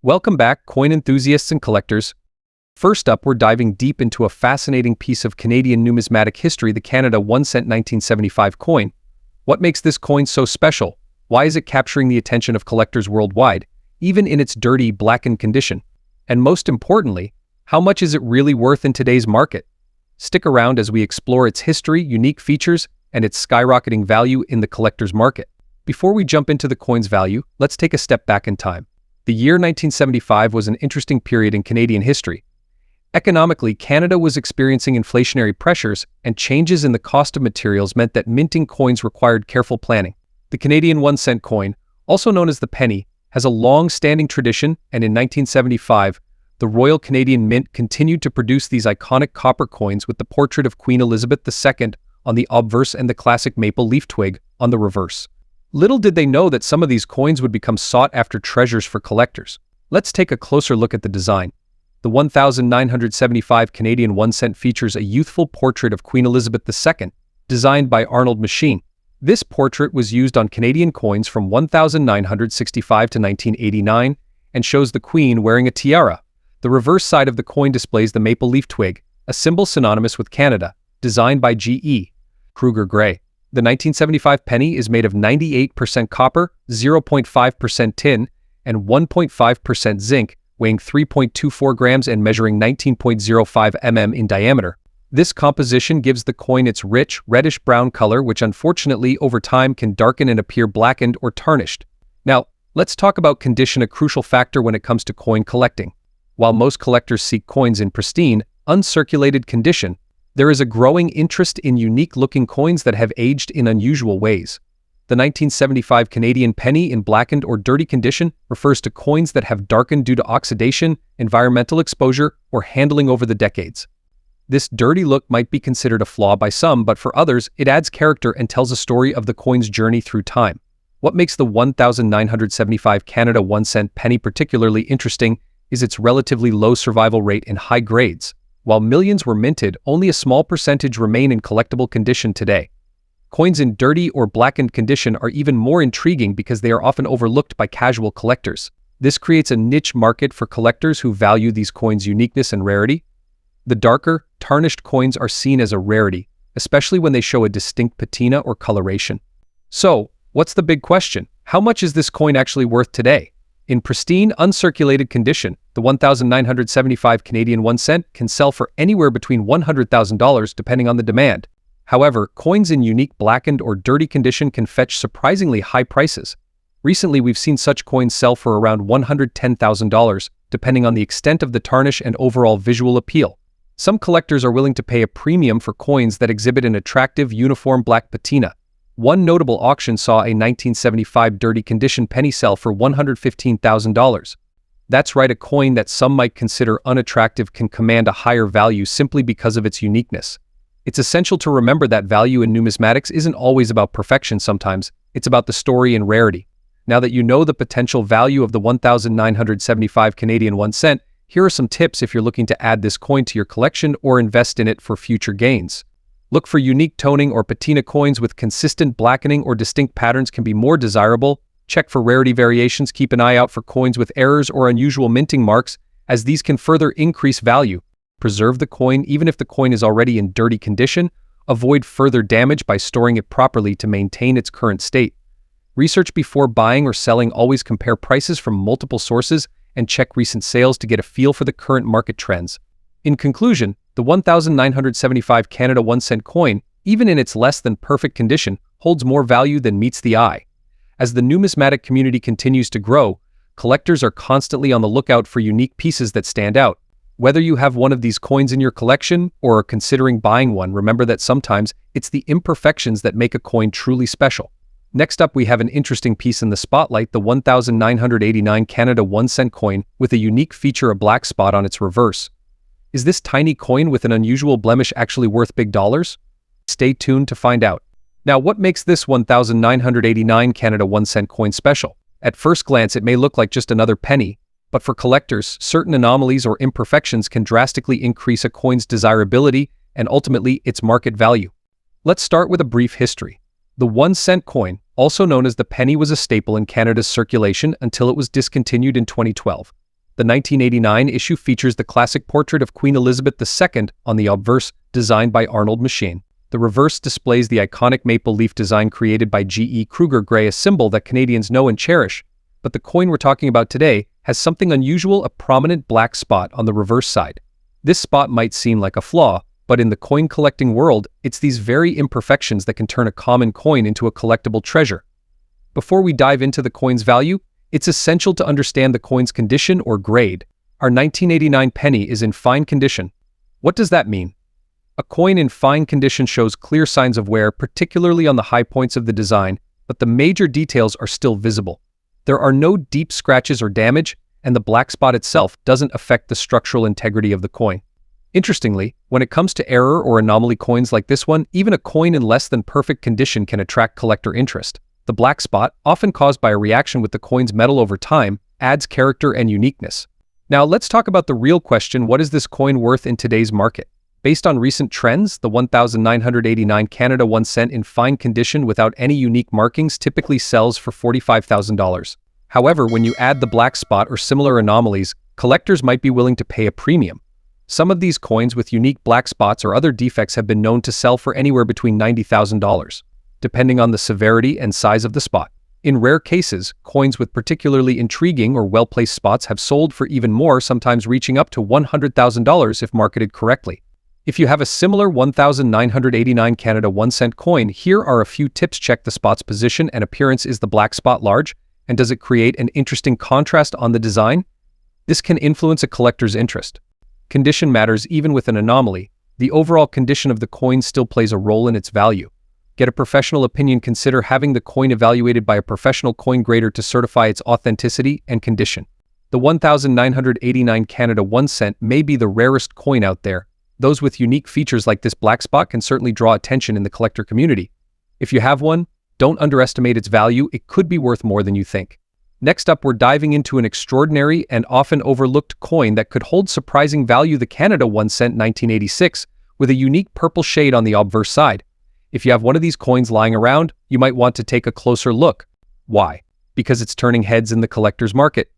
Welcome back, coin enthusiasts and collectors. First up, we're diving deep into a fascinating piece of Canadian numismatic history, the Canada 1 cent 1975 coin. What makes this coin so special? Why is it capturing the attention of collectors worldwide, even in its dirty, blackened condition? And most importantly, how much is it really worth in today's market? Stick around as we explore its history, unique features, and its skyrocketing value in the collector's market. Before we jump into the coin's value, let's take a step back in time. The year 1975 was an interesting period in Canadian history. Economically, Canada was experiencing inflationary pressures, and changes in the cost of materials meant that minting coins required careful planning. The Canadian 1 cent coin, also known as the penny, has a long-standing tradition, and in 1975, the Royal Canadian Mint continued to produce these iconic copper coins with the portrait of Queen Elizabeth II on the obverse and the classic maple leaf twig on the reverse. Little did they know that some of these coins would become sought-after treasures for collectors. Let's take a closer look at the design. The 1975 Canadian 1 cent features a youthful portrait of Queen Elizabeth II, designed by Arnold Machine. This portrait was used on Canadian coins from 1965 to 1989 and shows the Queen wearing a tiara. The reverse side of the coin displays the maple leaf twig, a symbol synonymous with Canada, designed by G.E. Kruger Gray. The 1975 penny is made of 98% copper, 0.5% tin, and 1.5% zinc, weighing 3.24 grams and measuring 19.05 mm in diameter. This composition gives the coin its rich, reddish-brown color, which unfortunately over time can darken and appear blackened or tarnished. Now, let's talk about condition, a crucial factor when it comes to coin collecting. While most collectors seek coins in pristine, uncirculated condition, there is a growing interest in unique-looking coins that have aged in unusual ways. The 1975 Canadian penny in blackened or dirty condition refers to coins that have darkened due to oxidation, environmental exposure, or handling over the decades. This dirty look might be considered a flaw by some, but for others, it adds character and tells a story of the coin's journey through time. What makes the 1975 Canada 1 cent penny particularly interesting is its relatively low survival rate in high grades. While millions were minted, only a small percentage remain in collectible condition today. Coins in dirty or blackened condition are even more intriguing because they are often overlooked by casual collectors. This creates a niche market for collectors who value these coins' uniqueness and rarity. The darker, tarnished coins are seen as a rarity, especially when they show a distinct patina or coloration. So, what's the big question? How much is this coin actually worth today? In pristine, uncirculated condition, the 1975 Canadian 1 cent can sell for anywhere between $100,000 depending on the demand. However, coins in unique blackened or dirty condition can fetch surprisingly high prices. Recently, we've seen such coins sell for around $110,000, depending on the extent of the tarnish and overall visual appeal. Some collectors are willing to pay a premium for coins that exhibit an attractive, uniform black patina. One notable auction saw a 1975 dirty condition penny sell for $115,000. That's right, a coin that some might consider unattractive can command a higher value simply because of its uniqueness. It's essential to remember that value in numismatics isn't always about perfection. Sometimes it's about the story and rarity. Now that you know the potential value of the 1975 Canadian 1 cent, here are some tips if you're looking to add this coin to your collection or invest in it for future gains. Look for unique toning or patina. Coins with consistent blackening or distinct patterns can be more desirable. Check for rarity variations. Keep an eye out for coins with errors or unusual minting marks, as these can further increase value. Preserve the coin even if the coin is already in dirty condition. Avoid further damage by storing it properly to maintain its current state. Research before buying or selling. Always compare prices from multiple sources and check recent sales to get a feel for the current market trends. In conclusion, the 1975 Canada 1 cent coin, even in its less than perfect condition, holds more value than meets the eye. As the numismatic community continues to grow, collectors are constantly on the lookout for unique pieces that stand out. Whether you have one of these coins in your collection or are considering buying one, remember that sometimes it's the imperfections that make a coin truly special. Next up, we have an interesting piece in the spotlight, the 1989 Canada 1 cent coin with a unique feature, a black spot on its reverse. Is this tiny coin with an unusual blemish actually worth big dollars? Stay tuned to find out. Now, what makes this 1989 Canada 1 cent coin special? At first glance, it may look like just another penny, but for collectors, certain anomalies or imperfections can drastically increase a coin's desirability and ultimately its market value. Let's start with a brief history. The 1 cent coin, also known as the penny, was a staple in Canada's circulation until it was discontinued in 2012. The 1989 issue features the classic portrait of Queen Elizabeth II on the obverse, designed by Arnold Machine. The reverse displays the iconic maple leaf design created by G.E. Kruger Gray, a symbol that Canadians know and cherish. But the coin we're talking about today has something unusual: a prominent black spot on the reverse side. This spot might seem like a flaw, but in the coin collecting world, it's these very imperfections that can turn a common coin into a collectible treasure. Before we dive into the coin's value, it's essential to understand the coin's condition or grade. Our 1989 penny is in fine condition. What does that mean? A coin in fine condition shows clear signs of wear, particularly on the high points of the design, but the major details are still visible. There are no deep scratches or damage, and the black spot itself doesn't affect the structural integrity of the coin. Interestingly, when it comes to error or anomaly coins like this one, even a coin in less than perfect condition can attract collector interest. The black spot, often caused by a reaction with the coin's metal over time, adds character and uniqueness. Now let's talk about the real question: what is this coin worth in today's market? Based on recent trends, the 1989 Canada 1 cent in fine condition without any unique markings typically sells for $45,000. However, when you add the black spot or similar anomalies, collectors might be willing to pay a premium. Some of these coins with unique black spots or other defects have been known to sell for anywhere between $90,000, depending on the severity and size of the spot. In rare cases, coins with particularly intriguing or well-placed spots have sold for even more, sometimes reaching up to $100,000 if marketed correctly. If you have a similar 1989 Canada 1 cent coin, here are a few tips. Check the spot's position and appearance. Is the black spot large? And does it create an interesting contrast on the design? This can influence a collector's interest. Condition matters. Even with an anomaly, the overall condition of the coin still plays a role in its value. Get a professional opinion. Consider having the coin evaluated by a professional coin grader to certify its authenticity and condition. The 1989 Canada 1 cent may be the rarest coin out there. Those with unique features like this black spot can certainly draw attention in the collector community. If you have one, don't underestimate its value. It could be worth more than you think. Next up, we're diving into an extraordinary and often overlooked coin that could hold surprising value: the Canada 1 cent 1986, with a unique purple shade on the obverse side. If you have one of these coins lying around, you might want to take a closer look. Why? Because it's turning heads in the collector's market.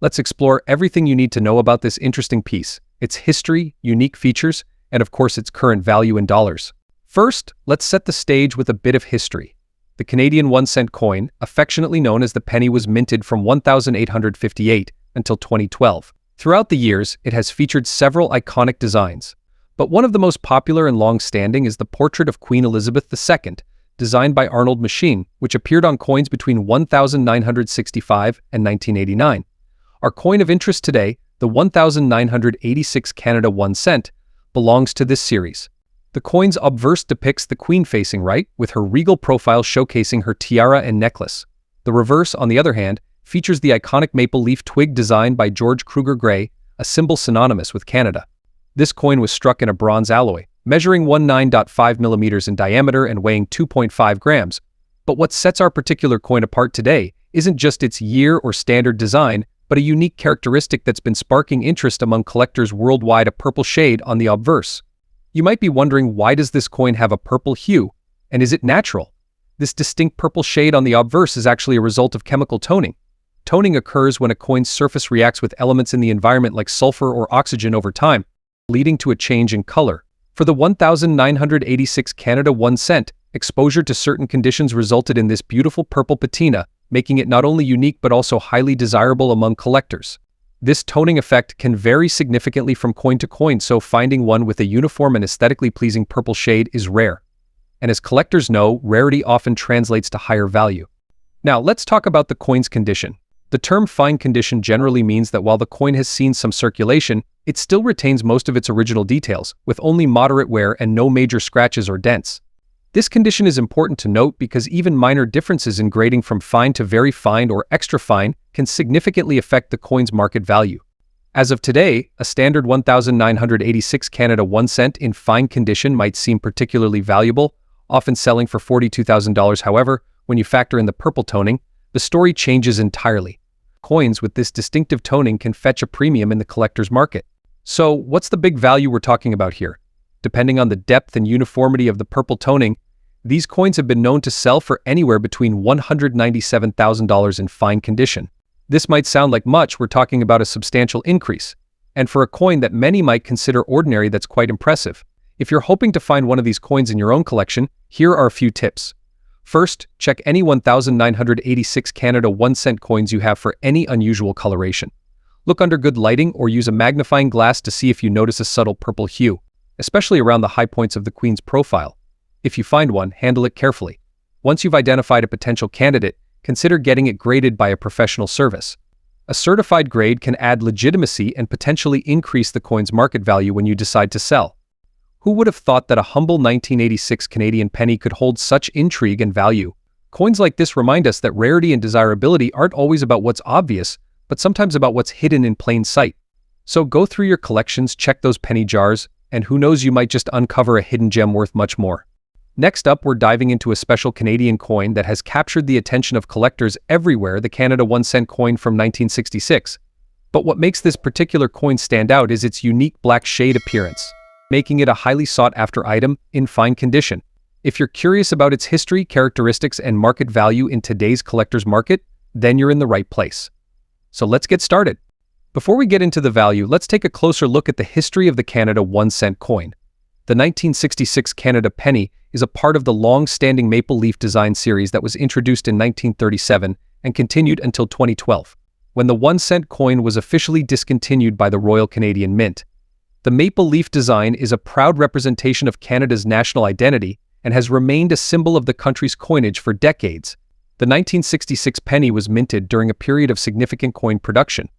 Let's explore everything you need to know about this interesting piece: its history, unique features, and of course its current value in dollars. First, let's set the stage with a bit of history. The Canadian 1 cent coin, affectionately known as the penny, was minted from 1858 until 2012. Throughout the years, it has featured several iconic designs. But one of the most popular and long-standing is the portrait of Queen Elizabeth II, designed by Arnold Machine, which appeared on coins between 1965 and 1989. Our coin of interest today, the 1986 Canada 1 cent, belongs to this series. The coin's obverse depicts the Queen facing right, with her regal profile showcasing her tiara and necklace. The reverse, on the other hand, features the iconic maple leaf twig designed by George Kruger Gray, a symbol synonymous with Canada. This coin was struck in a bronze alloy, measuring 19.5 millimeters in diameter and weighing 2.5 grams. But what sets our particular coin apart today isn't just its year or standard design, but a unique characteristic that's been sparking interest among collectors worldwide: a purple shade on the obverse. You might be wondering, why does this coin have a purple hue? And is it natural? This distinct purple shade on the obverse is actually a result of chemical toning. Toning occurs when a coin's surface reacts with elements in the environment like sulfur or oxygen over time, leading to a change in color. For the 1986 Canada 1 cent, exposure to certain conditions resulted in this beautiful purple patina, making it not only unique but also highly desirable among collectors. This toning effect can vary significantly from coin to coin, so finding one with a uniform and aesthetically pleasing purple shade is rare. And as collectors know, rarity often translates to higher value. Now, let's talk about the coin's condition. The term fine condition generally means that while the coin has seen some circulation, it still retains most of its original details, with only moderate wear and no major scratches or dents. This condition is important to note because even minor differences in grading from fine to very fine or extra fine can significantly affect the coin's market value. As of today, a standard 1986 Canada 1 cent in fine condition might seem particularly valuable, often selling for $42,000. However, when you factor in the purple toning, the story changes entirely. Coins with this distinctive toning can fetch a premium in the collector's market. So, what's the big value we're talking about here? Depending on the depth and uniformity of the purple toning, these coins have been known to sell for anywhere between $197,000 in fine condition. This might sound like much, we're talking about a substantial increase. And for a coin that many might consider ordinary, that's quite impressive. If you're hoping to find one of these coins in your own collection, here are a few tips. First, check any 1986 Canada 1 cent coins you have for any unusual coloration. Look under good lighting or use a magnifying glass to see if you notice a subtle purple hue, especially around the high points of the Queen's profile. If you find one, handle it carefully. Once you've identified a potential candidate, consider getting it graded by a professional service. A certified grade can add legitimacy and potentially increase the coin's market value when you decide to sell. Who would have thought that a humble 1986 Canadian penny could hold such intrigue and value? Coins like this remind us that rarity and desirability aren't always about what's obvious, but sometimes about what's hidden in plain sight. So go through your collections, check those penny jars, and who knows, you might just uncover a hidden gem worth much more. Next up, we're diving into a special Canadian coin that has captured the attention of collectors everywhere, the Canada 1 cent coin from 1966. But what makes this particular coin stand out is its unique black shade appearance, making it a highly sought-after item in fine condition. If you're curious about its history, characteristics, and market value in today's collector's market, then you're in the right place. So let's get started. Before we get into the value, let's take a closer look at the history of the Canada 1 cent coin. The 1966 Canada penny is a part of the long-standing maple leaf design series that was introduced in 1937 and continued until 2012, when the 1 cent coin was officially discontinued by the Royal Canadian Mint. The maple leaf design is a proud representation of Canada's national identity and has remained a symbol of the country's coinage for decades. The 1966 penny was minted during a period of significant coin production.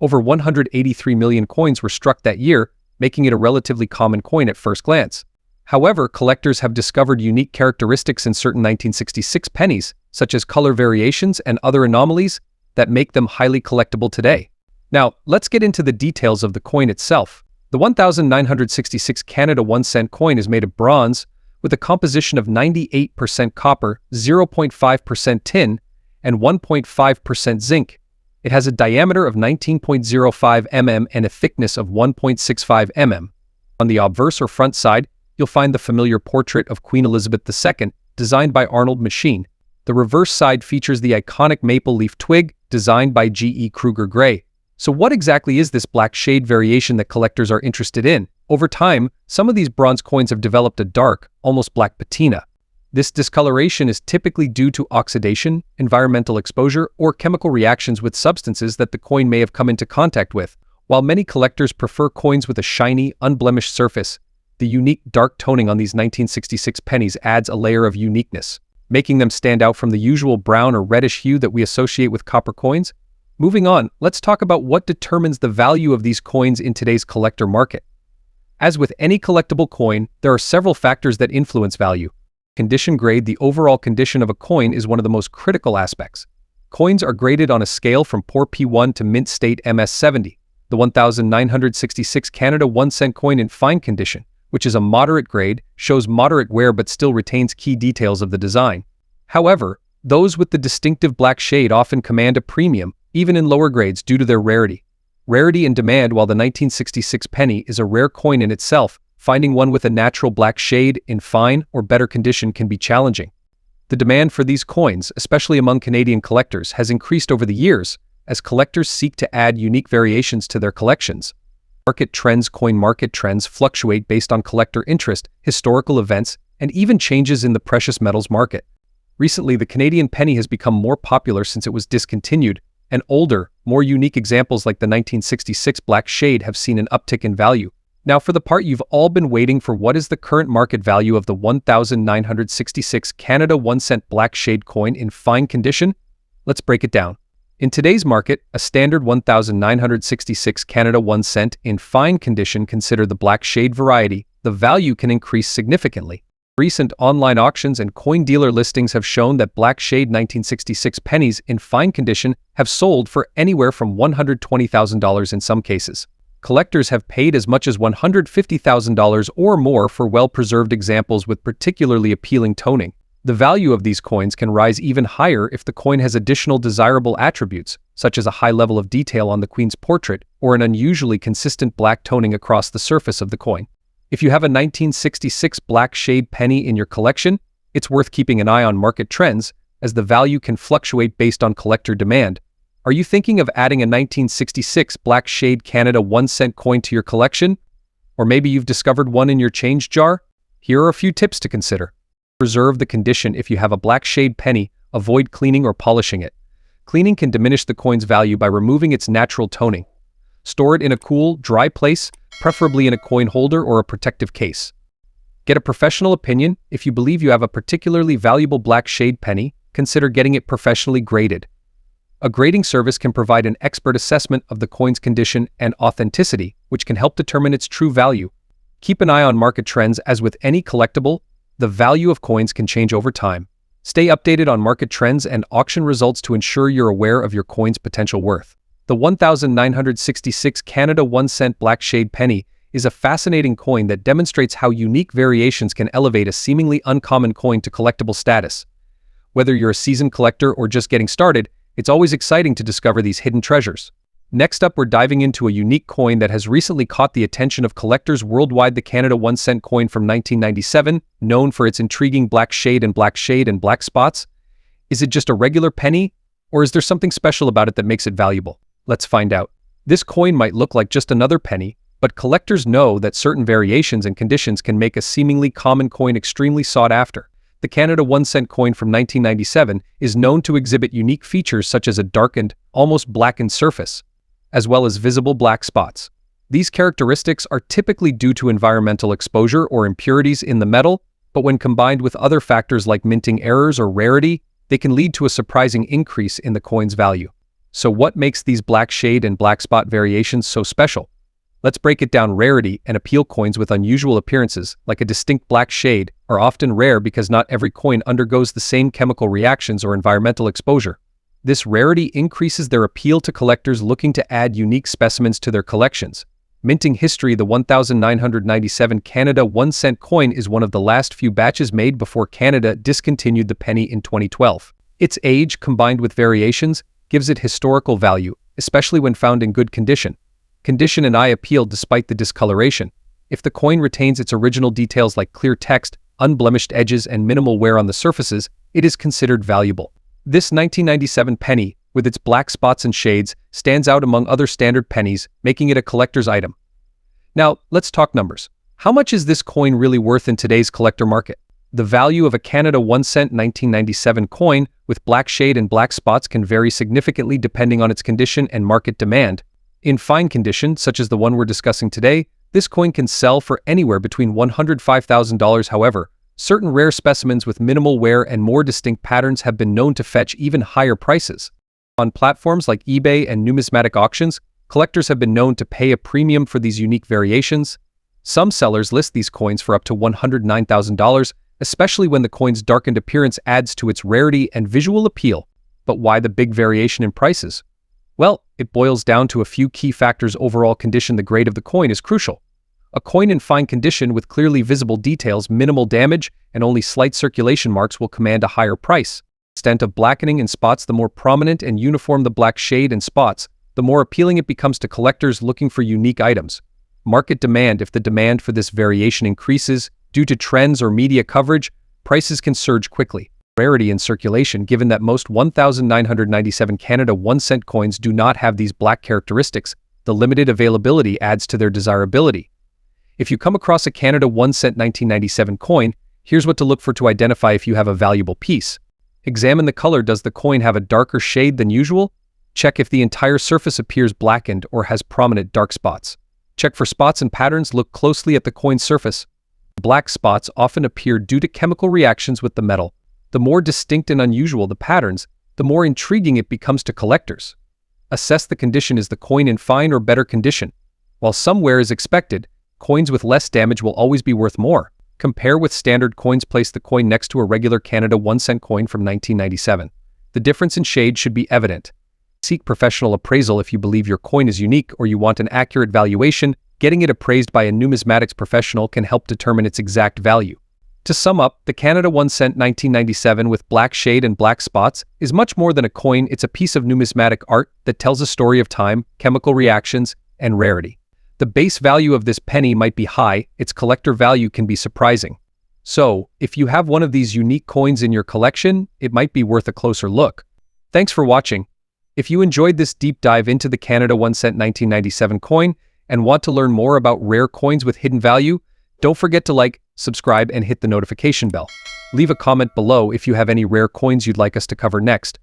Over 183 million coins were struck that year, making it a relatively common coin at first glance. However, collectors have discovered unique characteristics in certain 1966 pennies, such as color variations and other anomalies, that make them highly collectible today. Now, let's get into the details of the coin itself. The 1966 Canada 1 cent coin is made of bronze, with a composition of 98% copper, 0.5% tin, and 1.5% zinc. It has a diameter of 19.05 mm and a thickness of 1.65 mm. On the obverse or front side, you'll find the familiar portrait of Queen Elizabeth II, designed by Arnold Machine. The reverse side features the iconic maple leaf twig, designed by G.E. Kruger Gray. So what exactly is this black shade variation that collectors are interested in? Over time, some of these bronze coins have developed a dark, almost black patina. This discoloration is typically due to oxidation, environmental exposure, or chemical reactions with substances that the coin may have come into contact with. While many collectors prefer coins with a shiny, unblemished surface, the unique dark toning on these 1966 pennies adds a layer of uniqueness, making them stand out from the usual brown or reddish hue that we associate with copper coins. Moving on, let's talk about what determines the value of these coins in today's collector market. As with any collectible coin, there are several factors that influence value. Condition grade. The overall condition of a coin is one of the most critical aspects. Coins are graded on a scale from poor P1 to mint state MS70. The 1966 Canada 1 cent coin in fine condition, which is a moderate grade, shows moderate wear but still retains key details of the design. However, those with the distinctive black shade often command a premium, even in lower grades, due to their rarity. Rarity and demand. While the 1966 penny is a rare coin in itself, finding one with a natural black shade in fine or better condition can be challenging. The demand for these coins, especially among Canadian collectors, has increased over the years as collectors seek to add unique variations to their collections. Market trends. Coin market trends fluctuate based on collector interest, historical events, and even changes in the precious metals market. Recently, the Canadian penny has become more popular since it was discontinued, and older, more unique examples like the 1966 black shade have seen an uptick in value. Now for the part you've all been waiting for: what is the current market value of the 1966 Canada 1 cent black shade coin in fine condition? Let's break it down. In today's market, a standard 1966 Canada 1 cent in fine condition, consider the black shade variety, the value can increase significantly. Recent online auctions and coin dealer listings have shown that black shade 1966 pennies in fine condition have sold for anywhere from $120,000 in some cases. Collectors have paid as much as $150,000 or more for well-preserved examples with particularly appealing toning. The value of these coins can rise even higher if the coin has additional desirable attributes, such as a high level of detail on the Queen's portrait or an unusually consistent black toning across the surface of the coin. If you have a 1966 black shade penny in your collection, it's worth keeping an eye on market trends, as the value can fluctuate based on collector demand. Are you thinking of adding a 1966 Black Shade Canada 1-cent coin to your collection? Or maybe you've discovered one in your change jar? Here are a few tips to consider. Preserve the condition. If you have a Black Shade penny, avoid cleaning or polishing it. Cleaning can diminish the coin's value by removing its natural toning. Store it in a cool, dry place, preferably in a coin holder or a protective case. Get a professional opinion. If you believe you have a particularly valuable Black Shade penny, consider getting it professionally graded. A grading service can provide an expert assessment of the coin's condition and authenticity, which can help determine its true value. Keep an eye on market trends. As with any collectible, the value of coins can change over time. Stay updated on market trends and auction results to ensure you're aware of your coin's potential worth. The 1966 Canada 1-cent Black Shade penny is a fascinating coin that demonstrates how unique variations can elevate a seemingly uncommon coin to collectible status. Whether you're a seasoned collector or just getting started, it's always exciting to discover these hidden treasures. Next up, we're diving into a unique coin that has recently caught the attention of collectors worldwide: the Canada 1-cent coin from 1997, known for its intriguing black shade and black spots. Is it just a regular penny, or is there something special about it that makes it valuable? Let's find out. This coin might look like just another penny, but collectors know that certain variations and conditions can make a seemingly common coin extremely sought after. The Canada 1-cent coin from 1997 is known to exhibit unique features such as a darkened, almost blackened surface, as well as visible black spots. These characteristics are typically due to environmental exposure or impurities in the metal, but when combined with other factors like minting errors or rarity, they can lead to a surprising increase in the coin's value. So what makes these black shade and black spot variations so special? Let's break it down. Rarity and appeal. Coins with unusual appearances, like a distinct black shade, are often rare because not every coin undergoes the same chemical reactions or environmental exposure. This rarity increases their appeal to collectors looking to add unique specimens to their collections. Minting history. The 1997 Canada 1-cent coin is one of the last few batches made before Canada discontinued the penny in 2012. Its age, combined with variations, gives it historical value, especially when found in good condition. Condition and eye appeal. Despite the discoloration, if the coin retains its original details like clear text, unblemished edges, and minimal wear on the surfaces, it is considered valuable. This 1997 penny, with its black spots and shades, stands out among other standard pennies, making it a collector's item. Now, let's talk numbers. How much is this coin really worth in today's collector market? The value of a Canada 1-cent 1997 coin with black shade and black spots can vary significantly depending on its condition and market demand. In fine condition, such as the one we're discussing today, this coin can sell for anywhere between $105,000. However, certain rare specimens with minimal wear and more distinct patterns have been known to fetch even higher prices. On platforms like eBay and numismatic auctions, collectors have been known to pay a premium for these unique variations. Some sellers list these coins for up to $109,000, especially when the coin's darkened appearance adds to its rarity and visual appeal. But why the big variation in prices? Well, it boils down to a few key factors. Overall condition. The grade of the coin is crucial. A coin in fine condition with clearly visible details, minimal damage, and only slight circulation marks will command a higher price. Extent of blackening and spots. The more prominent and uniform the black shade and spots, the more appealing it becomes to collectors looking for unique items. Market demand. If the demand for this variation increases due to trends or media coverage, prices can surge quickly. Rarity and circulation. Given that most 1997 Canada 1-cent coins do not have these black characteristics, the limited availability adds to their desirability. If you come across a Canada 1-cent 1997 coin, here's what to look for to identify if you have a valuable piece. Examine the color. Does the coin have a darker shade than usual? Check if the entire surface appears blackened or has prominent dark spots. Check for spots and patterns. Look closely at the coin's surface. Black spots often appear due to chemical reactions with the metal. The more distinct and unusual the patterns, the more intriguing it becomes to collectors. Assess the condition. Is the coin in fine or better condition? While some wear is expected, coins with less damage will always be worth more. Compare with standard coins. Place the coin next to a regular Canada 1-cent coin from 1997. The difference in shade should be evident. Seek professional appraisal. If you believe your coin is unique or you want an accurate valuation, getting it appraised by a numismatics professional can help determine its exact value. To sum up, the Canada 1-cent 1997 with black shade and black spots is much more than a coin. It's a piece of numismatic art that tells a story of time, chemical reactions, and rarity. The base value of this penny might be high, its collector value can be surprising. So, if you have one of these unique coins in your collection, it might be worth a closer look. Thanks for watching. If you enjoyed this deep dive into the Canada 1 cent 1997 coin and want to learn more about rare coins with hidden value, don't forget to like, subscribe, and hit the notification bell. Leave a comment below if you have any rare coins you'd like us to cover next.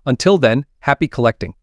Until then, happy collecting.